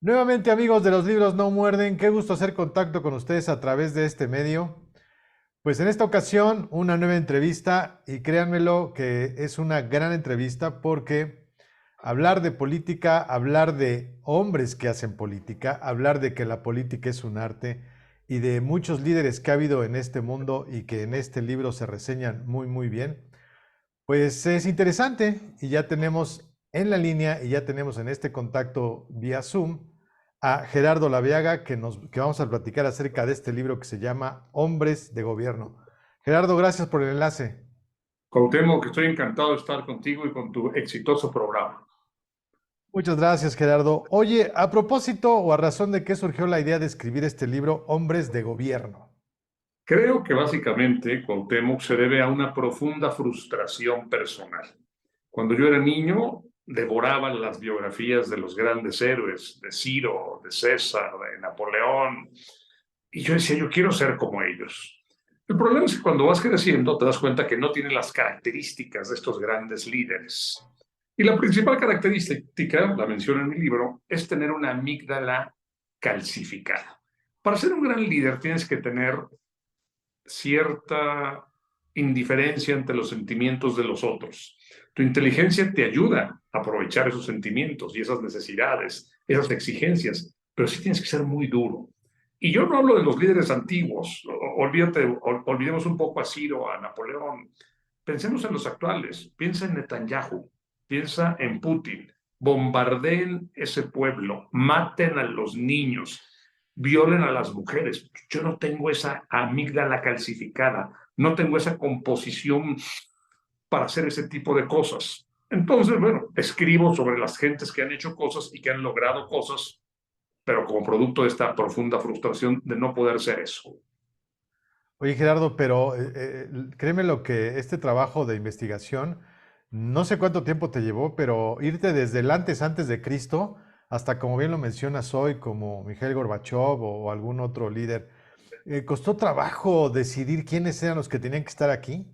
Nuevamente, amigos de los libros no muerden, qué gusto hacer contacto con ustedes a través de este medio. Pues en esta ocasión, una nueva entrevista y créanmelo que es una gran entrevista porque hablar de política, hablar de hombres que hacen política, hablar de que la política es un arte y de muchos líderes que ha habido en este mundo y que en este libro se reseñan muy bien, pues es interesante y ya tenemos en la línea y ya tenemos en este contacto vía Zoom a Gerardo Laviaga que vamos a platicar acerca de este libro que se llama Hombres de Gobierno. Gerardo, gracias por el enlace. Cuauhtémoc, que estoy encantado de estar contigo y con tu exitoso programa. Muchas gracias, Gerardo. Oye, a propósito o a razón de qué surgió la idea de escribir este libro, Hombres de Gobierno. Creo que básicamente Cuauhtémoc se debe a una profunda frustración personal. Cuando yo era niño, devoraba las biografías de los grandes héroes, de Ciro, de César, de Napoleón, y yo decía, yo quiero ser como ellos. El problema es que cuando vas creciendo te das cuenta que no tienen las características de estos grandes líderes. Y la principal característica, la menciono en mi libro, es tener una amígdala calcificada. Para ser un gran líder tienes que tener cierta indiferencia ante los sentimientos de los otros. Tu inteligencia te ayuda a aprovechar esos sentimientos y esas necesidades, esas exigencias, pero sí tienes que ser muy duro. Y yo no hablo de los líderes antiguos, olvidemos un poco a Ciro, a Napoleón. Pensemos en los actuales, piensa en Netanyahu, piensa en Putin, bombardeen ese pueblo, maten a los niños, violen a las mujeres. Yo no tengo esa amígdala calcificada, no tengo esa composición para hacer ese tipo de cosas. Entonces, bueno, escribo sobre las gentes que han hecho cosas y que han logrado cosas, pero como producto de esta profunda frustración de no poder ser eso. Oye, Gerardo, pero créeme lo que este trabajo de investigación, no sé cuánto tiempo te llevó, pero irte desde el antes de Cristo hasta, como bien lo mencionas hoy, como Mikhail Gorbachev o algún otro líder, ¿costó trabajo decidir quiénes eran los que tenían que estar aquí?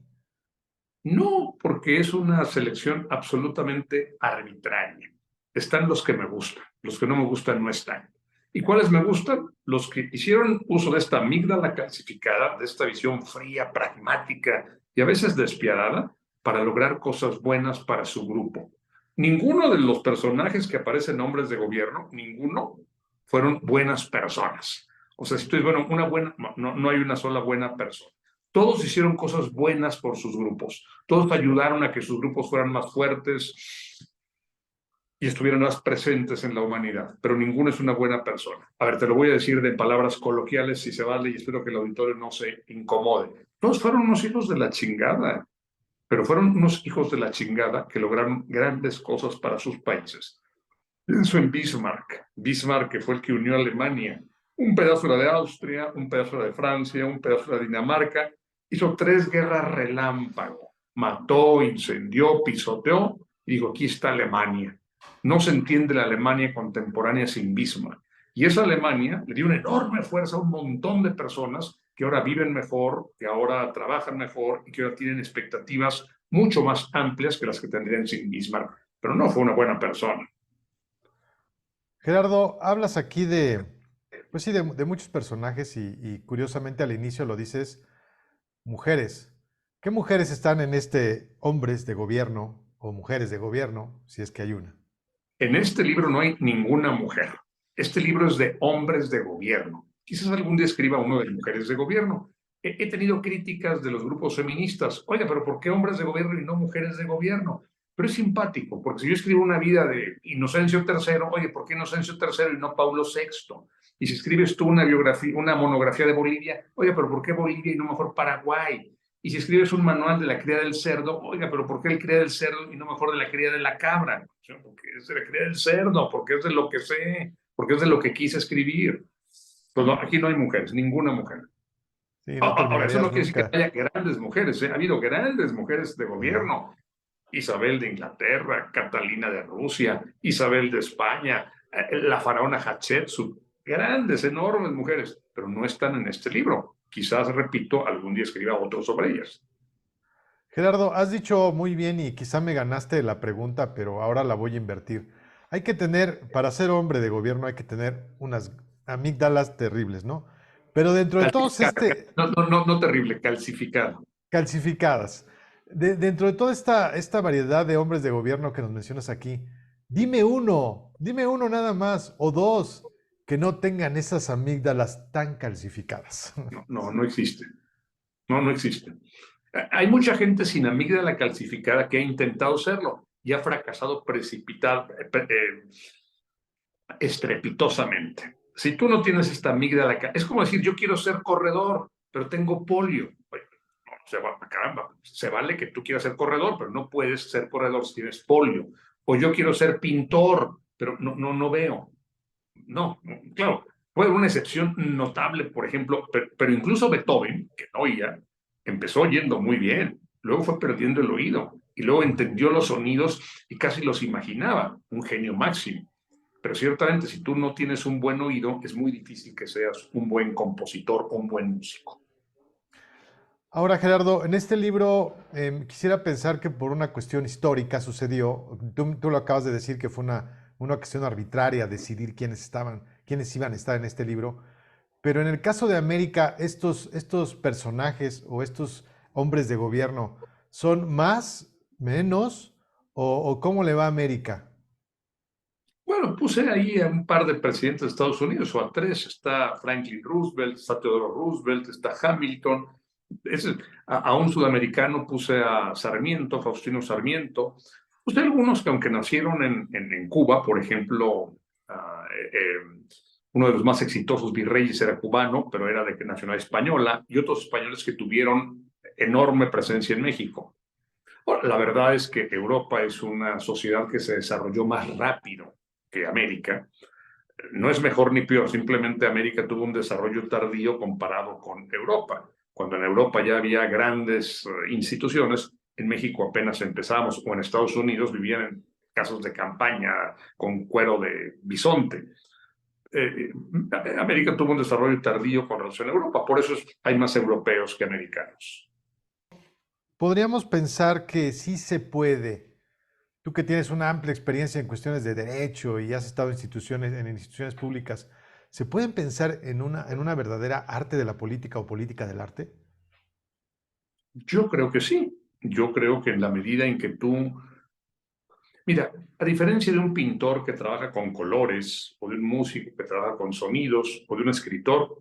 No, porque es una selección absolutamente arbitraria. Están los que me gustan, los que no me gustan no están. ¿Y cuáles me gustan? Los que hicieron uso de esta amígdala calcificada, de esta visión fría, pragmática y a veces despiadada para lograr cosas buenas para su grupo. Ninguno de los personajes que aparecen en Hombres de Gobierno, ninguno fueron buenas personas. O sea, si tú dices, bueno, no hay una sola buena persona. Todos hicieron cosas buenas por sus grupos. Todos ayudaron a que sus grupos fueran más fuertes y estuvieran más presentes en la humanidad, pero ninguno es una buena persona. A ver, te lo voy a decir de palabras coloquiales si se vale y espero que el auditorio no se incomode. Todos fueron unos hijos de la chingada, pero fueron unos hijos de la chingada que lograron grandes cosas para sus países. Pienso en Bismarck. Bismarck, que fue el que unió a Alemania. Un pedazo era de Austria, un pedazo era de Francia, un pedazo era de Dinamarca. Hizo 3 guerras relámpago. Mató, incendió, pisoteó y dijo, aquí está Alemania. No se entiende la Alemania contemporánea sin Bismarck. Y esa Alemania le dio una enorme fuerza a un montón de personas que ahora viven mejor, que ahora trabajan mejor y que ahora tienen expectativas mucho más amplias que las que tendrían sin Bismarck. Pero no fue una buena persona. Gerardo, hablas aquí de, pues sí, de muchos personajes y curiosamente al inicio lo dices, mujeres. ¿Qué mujeres están en este hombres de gobierno o mujeres de gobierno, si es que hay una? En este libro no hay ninguna mujer. Este libro es de hombres de gobierno. Quizás algún día escriba uno de mujeres de gobierno. He tenido críticas de los grupos feministas. Oiga, pero ¿por qué hombres de gobierno y no mujeres de gobierno? Pero es simpático, porque si yo escribo una vida de Inocencio III, oye, ¿por qué Inocencio III y no Paulo VI? Y si escribes tú una biografía, una monografía de Bolivia, oye, pero ¿por qué Bolivia y no mejor Paraguay? Y si escribes un manual de la cría del cerdo, oiga, pero ¿por qué el cría del cerdo y no mejor de la cría de la cabra? Porque es de la cría del cerdo, porque es de lo que sé, porque es de lo que quise escribir. Pues no, aquí no hay mujeres, ninguna mujer. Sí, no Ahora, eso no terminarías quiere decir que nunca. haya grandes mujeres, ¿eh? Ha habido grandes mujeres de Sí. gobierno. Isabel de Inglaterra, Catalina de Rusia, Isabel de España, la faraona Hatshepsut, grandes, enormes mujeres, pero no están en este libro. Quizás, repito, algún día escriba otro sobre ellas. Gerardo, has dicho muy bien y quizá me ganaste la pregunta, pero ahora la voy a invertir. Hay que tener, para ser hombre de gobierno, hay que tener unas amígdalas terribles, ¿no? Pero dentro de todos Calcificada, no terrible, calcificada. calcificadas, dentro de toda esta variedad de hombres de gobierno que nos mencionas aquí, dime uno nada más, o dos, que no tengan esas amígdalas tan calcificadas. No existe. No existe. Hay mucha gente sin amígdala calcificada que ha intentado serlo y ha fracasado estrepitosamente. Si tú no tienes esta amígdala, es como decir, yo quiero ser corredor, pero tengo polio. Oye, no, caramba, se vale que tú quieras ser corredor, pero no puedes ser corredor si tienes polio. O yo quiero ser pintor, pero no veo. No, claro, puede haber una excepción notable, por ejemplo, pero incluso Beethoven, que no oía, empezó oyendo muy bien, luego fue perdiendo el oído y luego entendió los sonidos y casi los imaginaba, un genio máximo. Pero ciertamente, si tú no tienes un buen oído, es muy difícil que seas un buen compositor o un buen músico. Ahora, Gerardo, en este libro quisiera pensar que por una cuestión histórica sucedió, tú lo acabas de decir que fue una cuestión arbitraria decidir quiénes iban a estar en este libro, pero en el caso de América, estos personajes o estos hombres de gobierno, ¿son más, menos o cómo le va a América? Bueno, puse ahí a un par de presidentes de Estados Unidos, o a tres. Está Franklin Roosevelt, está Theodore Roosevelt, está Hamilton. Es, a un sudamericano puse a Sarmiento, Faustino Sarmiento. Puse algunos que aunque nacieron en Cuba, por ejemplo, uno de los más exitosos virreyes era cubano, pero era de nacionalidad española, y otros españoles que tuvieron enorme presencia en México. Bueno, la verdad es que Europa es una sociedad que se desarrolló más rápido que América. No es mejor ni peor, simplemente América tuvo un desarrollo tardío comparado con Europa. Cuando en Europa ya había grandes instituciones, en México apenas empezamos, o en Estados Unidos vivían en casas de campaña con cuero de bisonte. Eh, América tuvo un desarrollo tardío con relación a Europa, por eso hay más europeos que americanos. Podríamos pensar que sí se puede. Tú que tienes una amplia experiencia en cuestiones de derecho y has estado en instituciones públicas, ¿se pueden pensar en una verdadera arte de la política o política del arte? Yo creo que sí. Yo creo que en la medida en que tú... Mira, a diferencia de un pintor que trabaja con colores, o de un músico que trabaja con sonidos, o de un escritor,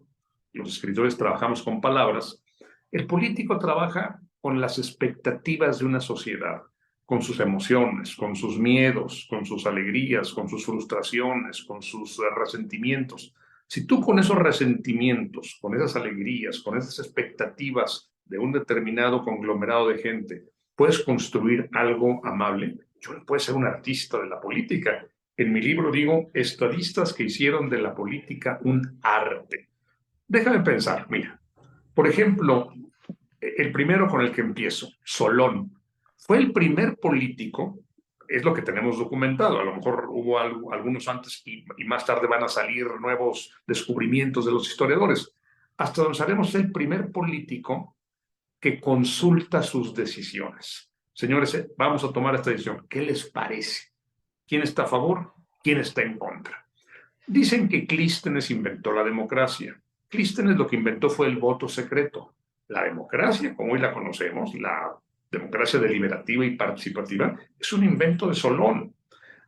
los escritores trabajamos con palabras, el político trabaja con las expectativas de una sociedad, con sus emociones, con sus miedos, con sus alegrías, con sus frustraciones, con sus resentimientos. Si tú con esos resentimientos, con esas alegrías, con esas expectativas de un determinado conglomerado de gente, puedes construir algo amable, yo no puedo ser un artista de la política. En mi libro digo, estadistas que hicieron de la política un arte. Déjame pensar, mira, por ejemplo, el primero con el que empiezo, Solón, fue el primer político, es lo que tenemos documentado, a lo mejor hubo algunos antes y más tarde van a salir nuevos descubrimientos de los historiadores. Hasta donde sabemos, el primer político que consulta sus decisiones. Señores, vamos a tomar esta decisión. ¿Qué les parece? ¿Quién está a favor? ¿Quién está en contra? Dicen que Clístenes inventó la democracia. Clístenes lo que inventó fue el voto secreto. La democracia, como hoy la conocemos, la democracia deliberativa y participativa, es un invento de Solón.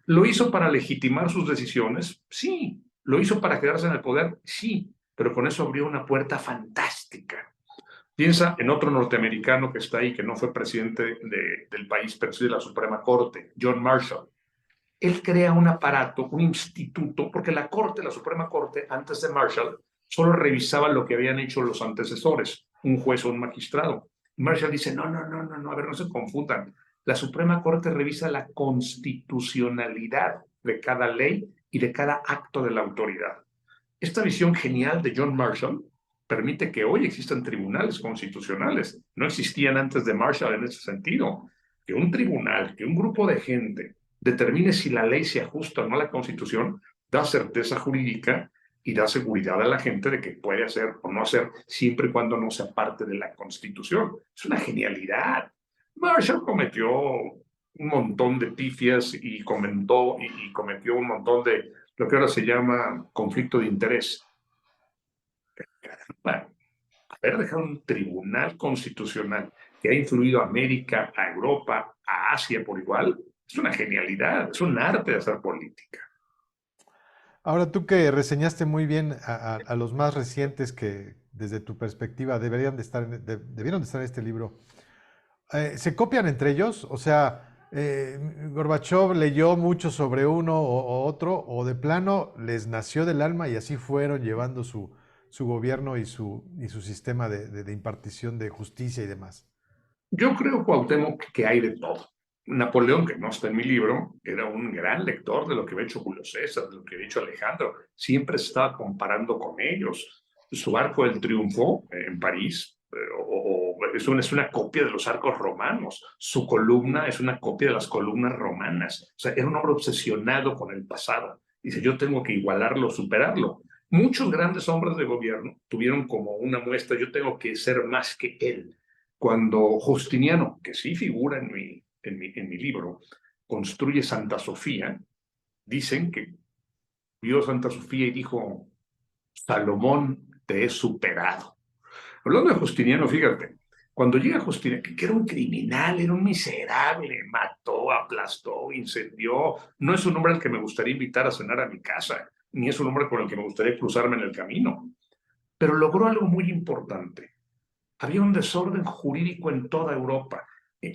¿Lo hizo para legitimar sus decisiones? Sí. ¿Lo hizo para quedarse en el poder? Sí. Pero con eso abrió una puerta fantástica. Piensa en otro norteamericano que está ahí, que no fue presidente del país, pero sí de la Suprema Corte, John Marshall. Él crea un aparato, un instituto, porque la Corte, la Suprema Corte, antes de Marshall, solo revisaba lo que habían hecho los antecesores, un juez o un magistrado. Marshall dice, a ver, no se confundan. La Suprema Corte revisa la constitucionalidad de cada ley y de cada acto de la autoridad. Esta visión genial de John Marshall permite que hoy existan tribunales constitucionales. No existían antes de Marshall en ese sentido. Que un tribunal, que un grupo de gente determine si la ley se ajusta o no a la Constitución, da certeza jurídica y da seguridad a la gente de que puede hacer o no hacer siempre y cuando no sea parte de la Constitución. Es una genialidad. Marshall cometió un montón de pifias y cometió un montón de lo que ahora se llama conflicto de interés. Bueno, haber dejado un tribunal constitucional que ha influido a América, a Europa, a Asia por igual, es una genialidad, es un arte de hacer política. Ahora tú que reseñaste muy bien a los más recientes que desde tu perspectiva deberían de estar debieron de estar en este libro, ¿se copian entre ellos? O sea, Gorbachev leyó mucho sobre uno o otro, o de plano les nació del alma y así fueron llevando su gobierno y su sistema de impartición de justicia y demás. Yo creo, Cuauhtémoc, que hay de todo. Napoleón, que no está en mi libro, era un gran lector de lo que había hecho Julio César, de lo que había hecho Alejandro. Siempre se estaba comparando con ellos. Su arco del triunfo en París es una copia de los arcos romanos. Su columna es una copia de las columnas romanas. O sea, era un hombre obsesionado con el pasado. Dice, yo tengo que igualarlo, superarlo. Muchos grandes hombres de gobierno tuvieron como una muestra, yo tengo que ser más que él. Cuando Justiniano, que sí figura en mi libro, construye Santa Sofía, dicen que vio Santa Sofía y dijo, Salomón, te he superado. Hablando de Justiniano, fíjate, cuando llega Justiniano, que era un criminal, era un miserable, mató, aplastó, incendió, no es un hombre al que me gustaría invitar a cenar a mi casa, ni es un hombre con el que me gustaría cruzarme en el camino, pero logró algo muy importante. Había un desorden jurídico en toda Europa.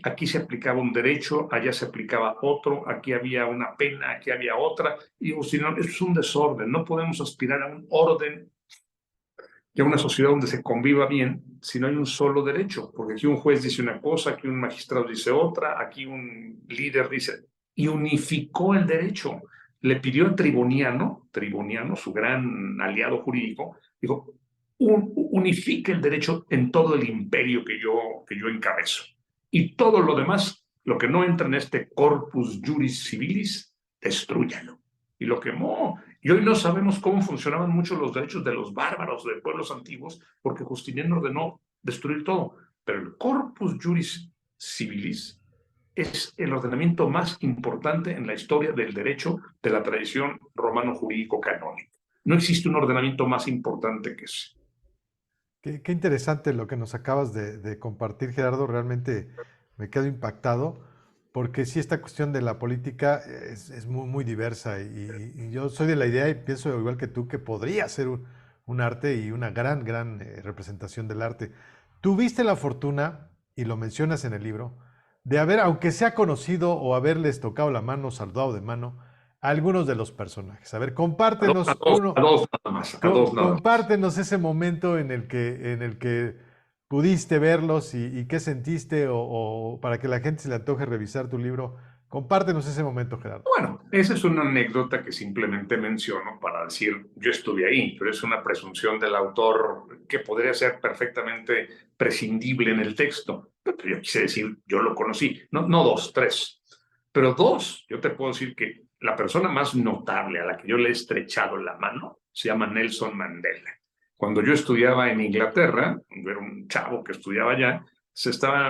Aquí se aplicaba un derecho, allá se aplicaba otro, aquí había una pena, aquí había otra. Y digo, si no, eso es un desorden. No podemos aspirar a un orden y a una sociedad donde se conviva bien si no hay un solo derecho. Porque aquí un juez dice una cosa, aquí un magistrado dice otra, aquí un líder dice... Y unificó el derecho. Le pidió a Triboniano, su gran aliado jurídico, dijo, unifique el derecho en todo el imperio que yo encabezo. Y todo lo demás, lo que no entra en este corpus juris civilis, destrúyalo. Y lo quemó. Y hoy no sabemos cómo funcionaban mucho los derechos de los bárbaros de pueblos antiguos, porque Justiniano ordenó destruir todo. Pero el corpus juris civilis es el ordenamiento más importante en la historia del derecho de la tradición romano-jurídico canónico. No existe un ordenamiento más importante que ese. Qué interesante lo que nos acabas de compartir, Gerardo. Realmente me quedo impactado porque sí, esta cuestión de la política es muy, muy diversa y yo soy de la idea y pienso igual que tú que podría ser un arte y una gran representación del arte. Tuviste la fortuna, y lo mencionas en el libro, de haber, aunque sea conocido o haberles tocado la mano, saludado de mano, a algunos de los personajes. A ver, compártenos uno. A dos nada más. Compártenos ese momento en el que pudiste verlos y qué sentiste o para que la gente se le antoje revisar tu libro. Compártenos ese momento, Gerardo. Bueno, esa es una anécdota que simplemente menciono para decir, yo estuve ahí, pero es una presunción del autor que podría ser perfectamente prescindible en el texto. Pero yo quise decir, yo lo conocí, no dos, tres. Pero dos, yo te puedo decir que la persona más notable a la que yo le he estrechado la mano se llama Nelson Mandela. Cuando yo estudiaba en Inglaterra, yo era un chavo que estudiaba allá,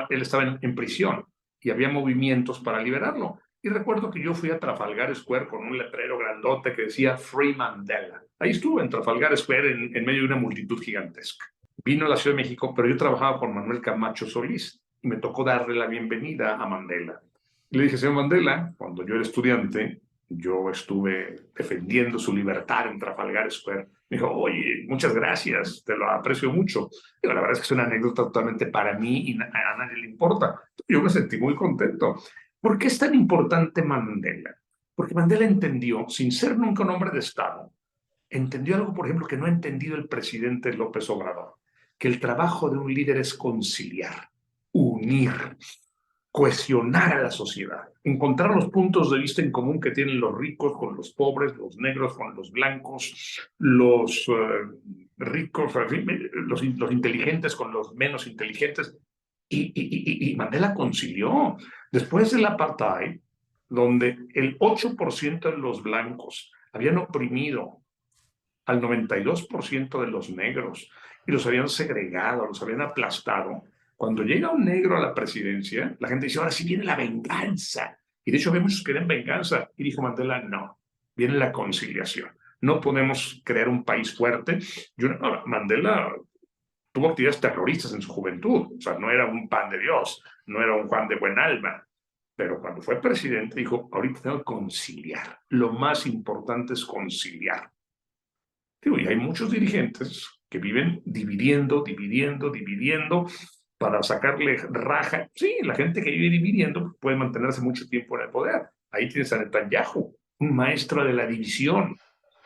él estaba en prisión y había movimientos para liberarlo. Y recuerdo que yo fui a Trafalgar Square con un letrero grandote que decía Free Mandela. Ahí estuve en Trafalgar Square en medio de una multitud gigantesca. Vino a la Ciudad de México, pero yo trabajaba con Manuel Camacho Solís y me tocó darle la bienvenida a Mandela. Y le dije, señor Mandela, cuando yo era estudiante, yo estuve defendiendo su libertad en Trafalgar Square. Me dijo, oye, muchas gracias, te lo aprecio mucho. Digo, la verdad es que es una anécdota totalmente para mí y a nadie le importa. Yo me sentí muy contento. ¿Por qué es tan importante Mandela? Porque Mandela entendió, sin ser nunca un hombre de Estado, entendió algo, por ejemplo, que no ha entendido el presidente López Obrador, que el trabajo de un líder es conciliar, unir, cohesionar a la sociedad, encontrar los puntos de vista en común que tienen los ricos con los pobres, los negros con los blancos, los ricos, los inteligentes con los menos inteligentes. Y Mandela concilió. Después del apartheid, donde el 8% de los blancos habían oprimido al 92% de los negros y los habían segregado, los habían aplastado, Cuando llega un negro a la presidencia, la gente dice, ahora sí viene la venganza. Y de hecho vemos muchos que quieren venganza. Y dijo Mandela, no, viene la conciliación. No podemos crear un país fuerte. Mandela tuvo actividades terroristas en su juventud, o sea, no era un pan de Dios, no era un Juan de buen alma, pero cuando fue presidente dijo, ahorita tengo que conciliar, lo más importante es conciliar. Digo, y hay muchos dirigentes que viven dividiendo para sacarle raja. Sí, la gente que vive dividiendo puede mantenerse mucho tiempo en el poder. Ahí tienes a Netanyahu, un maestro de la división.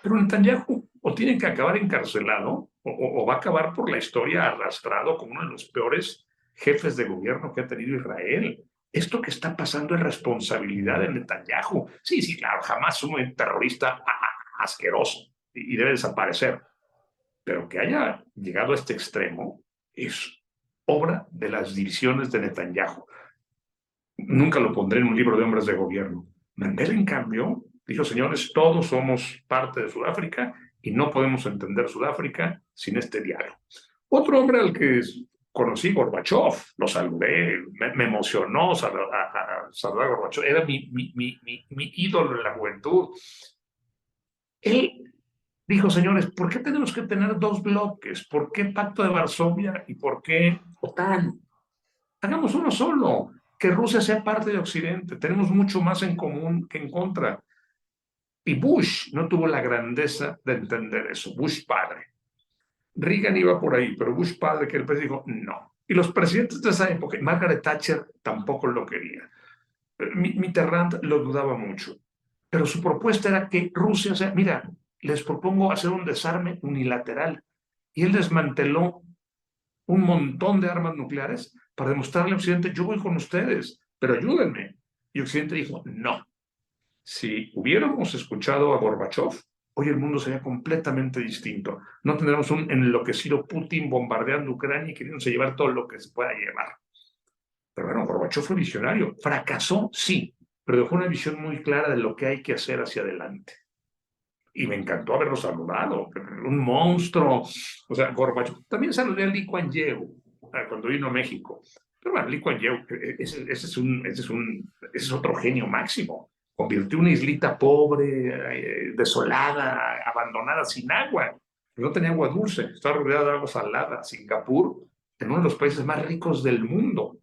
Pero Netanyahu o tiene que acabar encarcelado o va a acabar por la historia arrastrado como uno de los peores jefes de gobierno que ha tenido Israel. Esto que está pasando es responsabilidad de Netanyahu. Sí, sí, claro, jamás un terrorista asqueroso y debe desaparecer. Pero que haya llegado a este extremo es obra de las divisiones de Netanyahu. Nunca lo pondré en un libro de hombres de gobierno. Mandela, en cambio, dijo, señores, todos somos parte de Sudáfrica y no podemos entender Sudáfrica sin este diálogo. Otro hombre al que conocí, Gorbachev, lo saludé, me emocionó saludar a Gorbachev, era mi ídolo en la juventud. Él dijo, señores, ¿por qué tenemos que tener dos bloques? ¿Por qué Pacto de Varsovia y por qué OTAN? Hagamos uno solo, que Rusia sea parte de Occidente. Tenemos mucho más en común que en contra. Y Bush no tuvo la grandeza de entender eso, Bush padre. Reagan iba por ahí, pero Bush padre, que el presidente dijo, no. Y los presidentes de esa época, Margaret Thatcher tampoco lo quería. Mitterrand lo dudaba mucho. Pero su propuesta era que Rusia, o sea, mira, les propongo hacer un desarme unilateral. Y él desmanteló un montón de armas nucleares para demostrarle a Occidente, yo voy con ustedes, pero ayúdenme. Y Occidente dijo, no. Si hubiéramos escuchado a Gorbachev, hoy el mundo sería completamente distinto. No tendríamos un enloquecido Putin bombardeando Ucrania y queriéndose llevar todo lo que se pueda llevar. Pero bueno, Gorbachev fue visionario. Fracasó, sí, pero dejó una visión muy clara de lo que hay que hacer hacia adelante. Y me encantó haberlo saludado, un monstruo. O sea, Gorbachev. También saludé a Lee Kuan Yew cuando vino a México. Pero bueno, Lee Kuan Yew, ese es otro genio máximo. Convirtió una islita pobre, desolada, abandonada, sin agua. No tenía agua dulce, estaba rodeada de agua salada. Singapur, en uno de los países más ricos del mundo.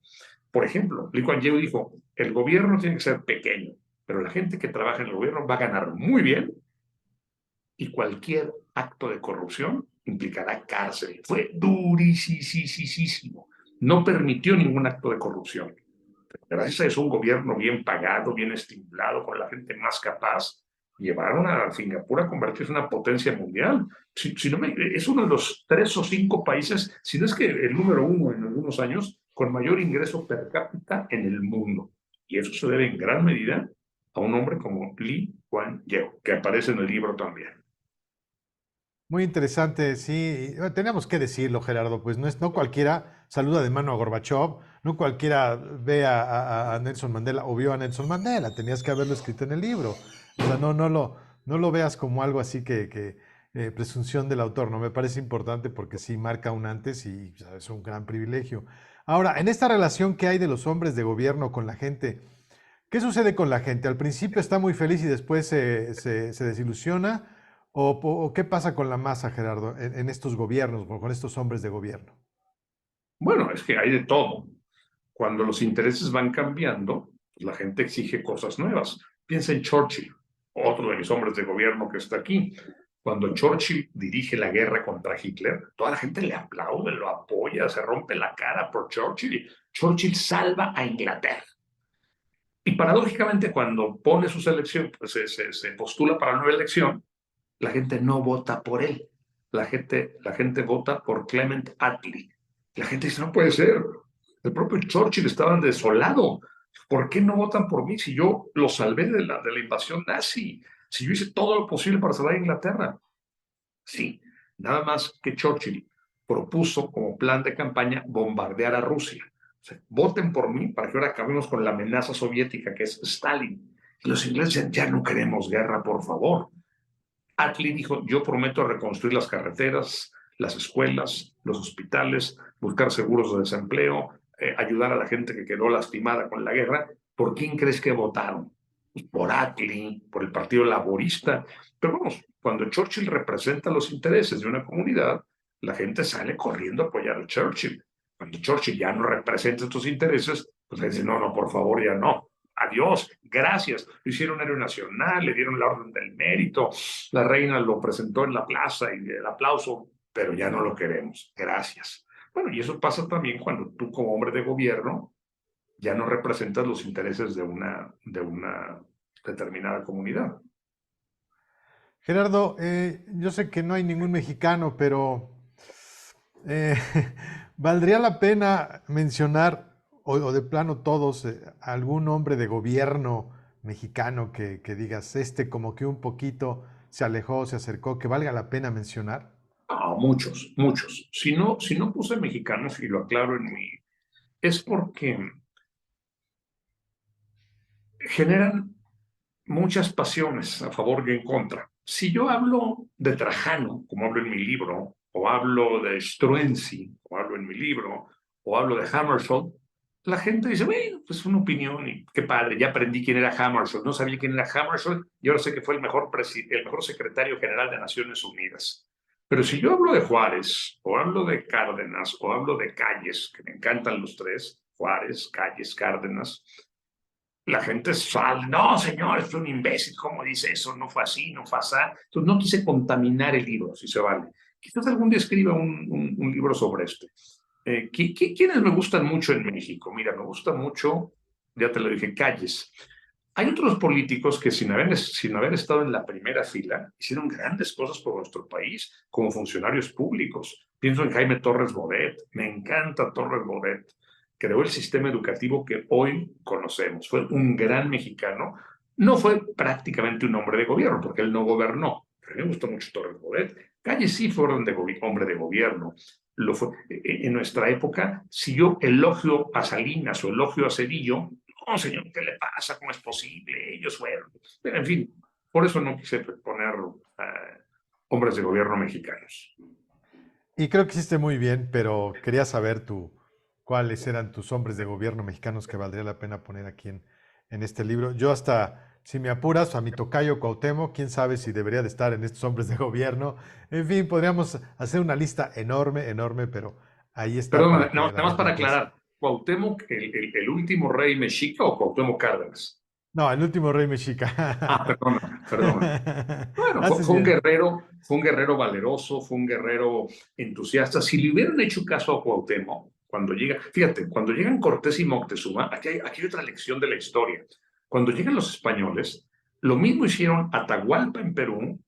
Por ejemplo, Lee Kuan Yew dijo, el gobierno tiene que ser pequeño, pero la gente que trabaja en el gobierno va a ganar muy bien y cualquier acto de corrupción implicará cárcel. Fue durísimo. No permitió ningún acto de corrupción. Gracias a eso, un gobierno bien pagado, bien estimulado, con la gente más capaz, llevaron a Singapur a convertirse en una potencia mundial. Si no es uno de los 3 o 5 países, si no es que el número 1 en algunos años, con mayor ingreso per cápita en el mundo. Y eso se debe en gran medida a un hombre como Lee Kuan Yew, que aparece en el libro también. Muy interesante, sí. Tenemos que decirlo, Gerardo, pues no cualquiera saluda de mano a Gorbachev, no cualquiera ve a Nelson Mandela o vio a Nelson Mandela, tenías que haberlo escrito en el libro. O sea, no lo veas como algo así que presunción del autor, no me parece importante porque sí marca un antes y o sea, es un gran privilegio. Ahora, en esta relación que hay de los hombres de gobierno con la gente, ¿qué sucede con la gente? Al principio está muy feliz y después se desilusiona. ¿O qué pasa con la masa, Gerardo, en estos gobiernos, con estos hombres de gobierno? Bueno, es que hay de todo. Cuando los intereses van cambiando, pues la gente exige cosas nuevas. Piensa en Churchill, otro de mis hombres de gobierno que está aquí. Cuando Churchill dirige la guerra contra Hitler, toda la gente le aplaude, lo apoya, se rompe la cara por Churchill. Churchill salva a Inglaterra. Y paradójicamente, cuando pone su selección, pues se postula para la nueva elección, la gente no vota por él. La gente vota por Clement Attlee. La gente dice, no puede ser. El propio Churchill estaba desolado. ¿Por qué no votan por mí si yo lo salvé de la invasión nazi? Si yo hice todo lo posible para salvar a Inglaterra. Sí, nada más que Churchill propuso como plan de campaña bombardear a Rusia. O sea, voten por mí para que ahora acabemos con la amenaza soviética que es Stalin. Y los ingleses dicen, ya no queremos guerra, por favor. Attlee dijo, yo prometo reconstruir las carreteras, las escuelas, los hospitales, buscar seguros de desempleo, ayudar a la gente que quedó lastimada con la guerra. ¿Por quién crees que votaron? Pues por Attlee, por el Partido Laborista. Pero vamos, cuando Churchill representa los intereses de una comunidad, la gente sale corriendo a apoyar a Churchill. Cuando Churchill ya no representa estos intereses, pues le dicen, no, no, por favor, ya no. Adiós, gracias. Lo hicieron héroe nacional, le dieron la orden del mérito, la reina lo presentó en la plaza y el aplauso, pero ya no lo queremos. Gracias. Bueno, y eso pasa también cuando tú como hombre de gobierno ya no representas los intereses de una determinada comunidad. Gerardo, yo sé que no hay ningún mexicano, pero eh, valdría la pena mencionar, o de plano todos, algún hombre de gobierno mexicano que digas, este como que un poquito se alejó, se acercó, que valga la pena mencionar. Ah, muchos, muchos. Si no puse mexicanos, y lo aclaro en mi, es porque generan muchas pasiones a favor y en contra. Si yo hablo de Trajano, como hablo en mi libro, o hablo de Struensee, como hablo en mi libro, o hablo de Hammarskjöld, la gente dice, bueno, pues es una opinión y qué padre, ya aprendí quién era Hammarskjöld, no sabía quién era Hammarskjöld y ahora sé que fue el mejor secretario general de Naciones Unidas. Pero si yo hablo de Juárez, o hablo de Cárdenas, o hablo de Calles, que me encantan los tres, Juárez, Calles, Cárdenas, la gente sale, no, señor, es un imbécil, ¿cómo dice eso? No fue así, no fue así. Entonces no quise contaminar el libro, si se vale. Quizás algún día escriba un libro sobre esto. ¿Quiénes me gustan mucho en México? Mira, me gusta mucho, ya te lo dije, Calles. Hay otros políticos que sin haber estado en la primera fila hicieron grandes cosas por nuestro país como funcionarios públicos. Pienso en Jaime Torres Bodet, me encanta Torres Bodet. Creó el sistema educativo que hoy conocemos. Fue un gran mexicano. No fue prácticamente un hombre de gobierno, porque él no gobernó. Pero me gustó mucho Torres Bodet. Calles sí fue hombre de gobierno. Lo fue. En nuestra época, si yo elogio a Salinas o elogio a Cedillo, no, señor, ¿qué le pasa? ¿Cómo es posible? Ellos fueron. Pero, en fin, por eso no quise poner hombres de gobierno mexicanos. Y creo que hiciste muy bien, pero quería saber cuáles eran tus hombres de gobierno mexicanos que valdría la pena poner aquí en este libro. Yo hasta, si me apuras, a mi tocayo Cuauhtémoc, quién sabe si debería de estar en estos hombres de gobierno. En fin, podríamos hacer una lista enorme, enorme, pero ahí está Perdón, para que no, la nada más gente para empiece. aclarar. ¿Cuauhtémoc, el último rey mexica o Cuauhtémoc Cárdenas? No, el último rey Ah, mexica. perdóname, perdóname. Bueno, Haces fue un bien. guerrero, fue un guerrero valeroso, fue un guerrero entusiasta. Si le hubieran hecho caso a Cuauhtémoc, cuando llega, fíjate, cuando llegan Cortés y Moctezuma, aquí hay otra lección de la historia. Cuando llegan los españoles, lo mismo hicieron Atahualpa en Perú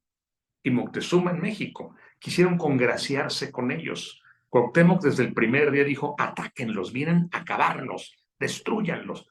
y Moctezuma en México. Quisieron congraciarse con ellos. Cuauhtémoc desde el primer día dijo, atáquenlos, vienen a acabarlos, destruyanlos.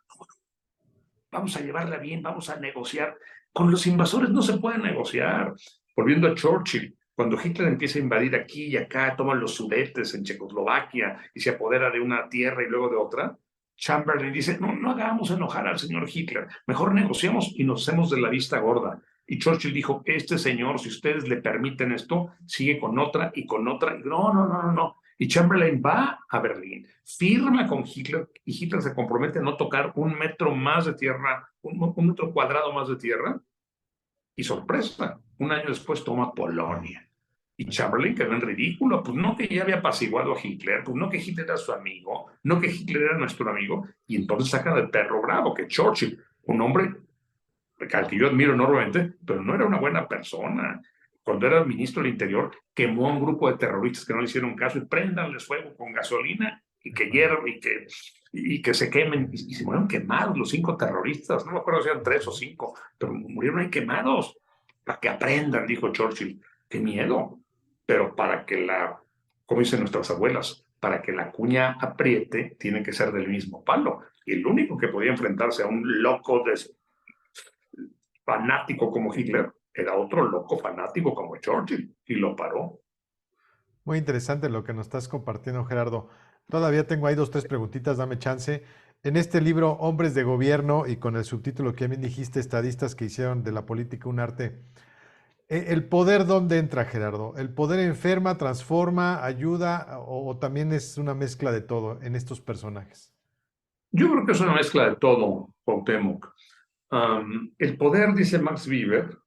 Vamos a llevarla bien, vamos a negociar. Con los invasores no se puede negociar. Volviendo a Churchill, cuando Hitler empieza a invadir aquí y acá, toma los Sudetes en Checoslovaquia y se apodera de una tierra y luego de otra, Chamberlain dice, no, no hagamos enojar al señor Hitler, mejor negociamos y nos hacemos de la vista gorda. Y Churchill dijo, este señor, si ustedes le permiten esto, sigue con otra y con otra. Y no, no, no, no, no. Y Chamberlain va a Berlín, firma con Hitler y Hitler se compromete a no tocar un metro más de tierra, un metro cuadrado más de tierra. Y sorpresa, un año después toma Polonia. Y Chamberlain quedó en ridículo, pues no que ya había apaciguado a Hitler, pues no que Hitler era su amigo, no que Hitler era nuestro amigo, y entonces sacan al perro bravo, que Churchill, un hombre al que yo admiro enormemente, pero no era una buena persona. Cuando era ministro del Interior, quemó a un grupo de terroristas que no le hicieron caso y préndanles fuego con gasolina y que hiervan y que se quemen. Y se murieron quemados los 5 terroristas. No me acuerdo si eran 3 o 5, pero murieron ahí quemados. Para que aprendan, dijo Churchill. Qué miedo. Pero para que como dicen nuestras abuelas, para que la cuña apriete, tiene que ser del mismo palo. Y el único que podía enfrentarse a un loco fanático como Hitler, era otro loco fanático como Churchill y lo paró. Muy interesante lo que nos estás compartiendo, Gerardo. Todavía tengo ahí dos, tres preguntitas, dame chance. En este libro, Hombres de Gobierno, y con el subtítulo que bien dijiste, Estadistas que hicieron de la política un arte, ¿El poder dónde entra, Gerardo? ¿El poder enferma, transforma, ayuda o también es una mezcla de todo en estos personajes? Yo creo que es una mezcla de todo, Cuauhtémoc. El poder, dice Max Weber,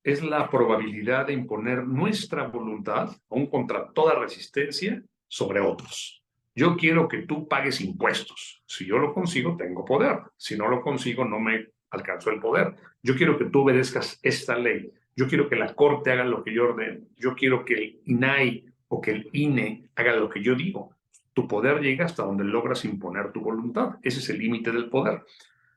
es la probabilidad de imponer nuestra voluntad, aún contra toda resistencia, sobre otros. Yo quiero que tú pagues impuestos. Si yo lo consigo, tengo poder. Si no lo consigo, no me alcanzó el poder. Yo quiero que tú obedezcas esta ley. Yo quiero que la Corte haga lo que yo ordeno. Yo quiero que el INAI o que el INE haga lo que yo digo. Tu poder llega hasta donde logras imponer tu voluntad. Ese es el límite del poder.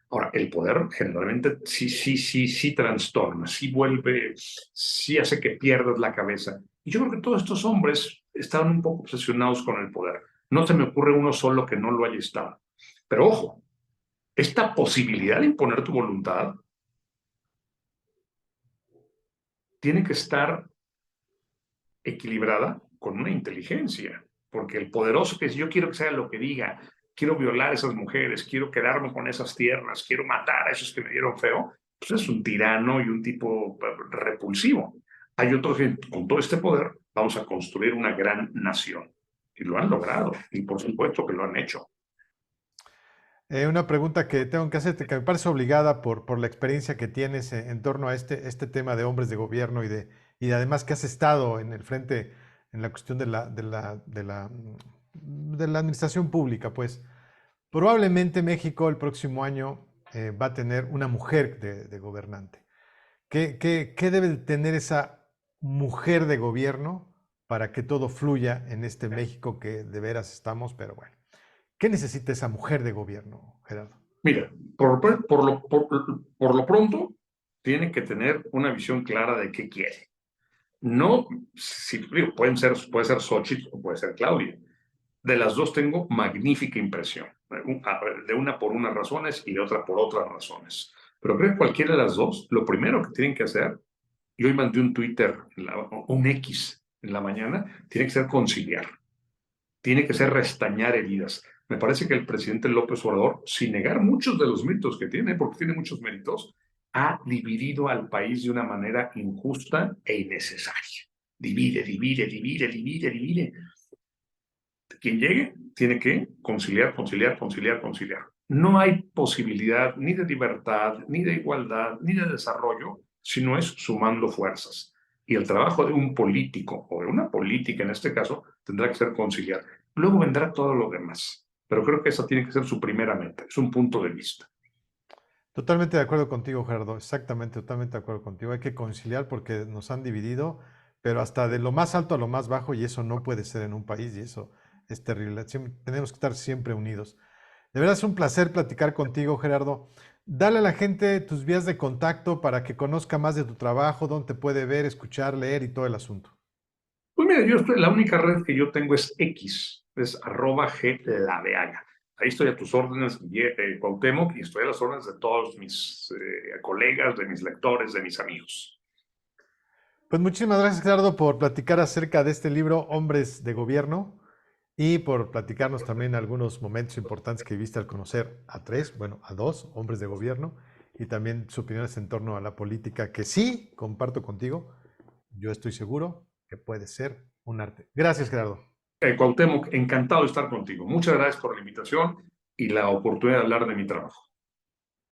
Ahora, el poder generalmente sí trastorna, sí vuelve, sí hace que pierdas la cabeza. Y yo creo que todos estos hombres estaban un poco obsesionados con el poder. No se me ocurre uno solo que no lo haya estado. Pero ojo, esta posibilidad de imponer tu voluntad tiene que estar equilibrada con una inteligencia, porque el poderoso que es yo quiero que sea lo que diga, quiero violar a esas mujeres, quiero quedarme con esas tierras, quiero matar a esos que me dieron feo, pues es un tirano y un tipo repulsivo. Hay otros que con todo este poder vamos a construir una gran nación. Y lo han logrado, y por supuesto que lo han hecho. Una pregunta que tengo que hacerte, que me parece obligada por la experiencia que tienes en torno a este tema de hombres de gobierno y además que has estado en el frente en la cuestión de la administración pública, pues probablemente México el próximo año va a tener una mujer de gobernante. ¿Qué debe de tener esa mujer de gobierno para que todo fluya en este México que de veras estamos, pero bueno? ¿Qué necesita esa mujer de gobierno, Gerardo? Mira, por lo pronto, tiene que tener una visión clara de qué quiere. No, si, puede ser Xochitl o puede ser Claudia. De las dos tengo magnífica impresión, de una por unas razones y de otra por otras razones. Pero creo que cualquiera de las dos, lo primero que tienen que hacer, y hoy mandé un Twitter, un X en la mañana, tiene que ser conciliar, tiene que ser restañar heridas. Me parece que el presidente López Obrador, sin negar muchos de los méritos que tiene, porque tiene muchos méritos, ha dividido al país de una manera injusta e innecesaria. Divide, divide, divide, divide, divide. Quien llegue tiene que conciliar, conciliar, conciliar, conciliar. No hay posibilidad ni de libertad, ni de igualdad, ni de desarrollo si no es sumando fuerzas. Y el trabajo de un político, o de una política en este caso, tendrá que ser conciliar. Luego vendrá todo lo demás. Pero creo que esa tiene que ser su primera meta, es un punto de vista. Totalmente de acuerdo contigo, Gerardo. Exactamente, totalmente de acuerdo contigo. Hay que conciliar porque nos han dividido, pero hasta de lo más alto a lo más bajo, y eso no puede ser en un país, y eso es terrible. Tenemos que estar siempre unidos. De verdad es un placer platicar contigo, Gerardo. Dale a la gente tus vías de contacto para que conozca más de tu trabajo, dónde te puede ver, escuchar, leer y todo el asunto. Pues mira, la única red que yo tengo es X, es @gladeaga. Ahí estoy a tus órdenes, Cuauhtémoc, y estoy a las órdenes de todos mis colegas, de mis lectores, de mis amigos. Pues muchísimas gracias, Gerardo, por platicar acerca de este libro, Hombres de Gobierno, y por platicarnos también algunos momentos importantes que viste al conocer a tres, bueno, a dos hombres de gobierno, y también sus opiniones en torno a la política, que sí, comparto contigo, yo estoy seguro que puede ser un arte. Gracias, Gerardo. Cuauhtémoc, encantado de estar contigo. Muchas gracias por la invitación y la oportunidad de hablar de mi trabajo.